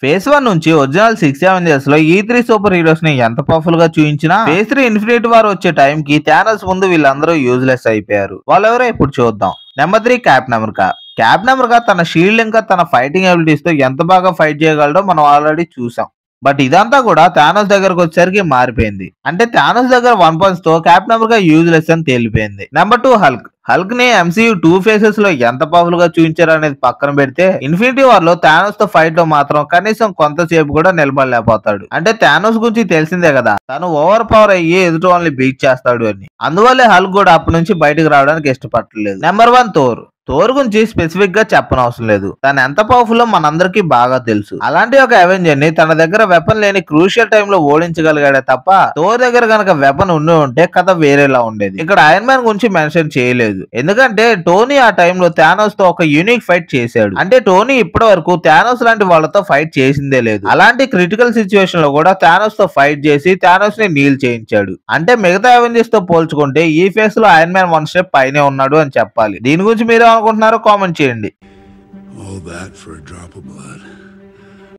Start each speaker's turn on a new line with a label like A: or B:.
A: Phase 1 నుంచి original 6 Avengers లో ఈ 3 సూపర్ హీరోస్ ని ఎంత పవర్ఫుల్ గా చూపించినా ఫేజ్ 3 ఇన్ఫినిటీ వార్ వచ్చే టైం కి థానోస్ ముందు వీళ్ళందరూ యూజ్లెస్ అయిపోయారు. వాళ్ళెవరో ఇప్పుడు చూద్దాం. Number 3 captain America. Captain America తన షీల్డ్ ఇంకా తన ఫైటింగ్ ఎబిలిటీస్ తో ఎంత బాగా ఫైట్ చేయగలడో మనం ఆల్రెడీ చూసాం. బట్ ఇదంతా కూడా థానోస్ దగ్గరకు వచ్చేసరికి మారిపోయింది. అంటే థానోస్ దగ్గర 1 పంచ్ తో క్యాప్టెన్ అమెరికా యూజ్లెస్ అని తేలిపోయింది. Number 2 Hulk. హల్క్ ని MCU 2 ఫేసెస్ లో ఎంత పవర్ఫుల్ గా చూపించారు అనేది పక్కన పెడితే ఇన్ఫినిటీ వార్ లో థానోస్ తో ఫైట్ లో మాత్రం కనీసం కొంతసేపు కూడా నిలబడలేకపోతాడు. అంటే థానోస్ గురించి తెలిసిందే కదా, తను ఓవర్ పవర్ అయ్యి ఎదుటి వాళ్ళని బీట్ చేస్తాడు అని. అందువల్లే హల్క్ కూడా అప్పటి నుంచి బయటకు రావడానికి ఇష్టపడలేదు. Number 1 Thor. థోర్ గురించి స్పెసిఫిక్ గా చెప్పనవసరం లేదు, తను ఎంత పవర్ఫుల్ మనందరికీ బాగా తెలుసు. అలాంటి ఒక అవెంజర్ ని తన దగ్గర వెపన్ లేని క్రూషియల్ టైమ్ లో ఓడించగలిగాడే తప్ప థోర్ దగ్గర గనక వెపన్ ఉంటే కథ వేరేలా ఉండేది. ఇక్కడ ఐరన్ మ్యాన్ గురించి మెన్షన్ చేయలేదు, ఎందుకంటే టోనీ ఆ టైంలో థానోస్ తో ఒక యూనిక్ ఫైట్ చేశాడు. అంటే టోనీ ఇప్పటి వరకు థానోస్ లాంటి వాళ్ళతో ఫైట్ చేసిందే లేదు. అలాంటి క్రిటికల్ సిచ్యువేషన్ లో కూడా థానోస్ తో ఫైట్ చేసి థానోస్ ని నీల్ చేయించాడు. అంటే మిగతా అవెంజర్స్ తో పోల్చుకుంటే ఈ ఫేస్ లో ఐరన్ మ్యాన్ 1 స్టెప్ పైనే ఉన్నాడు అని చెప్పాలి. దీని గురించి మీరు అనుకుంటున్నారో కామెంట్ చేయండి.
B: All that for a drop of blood.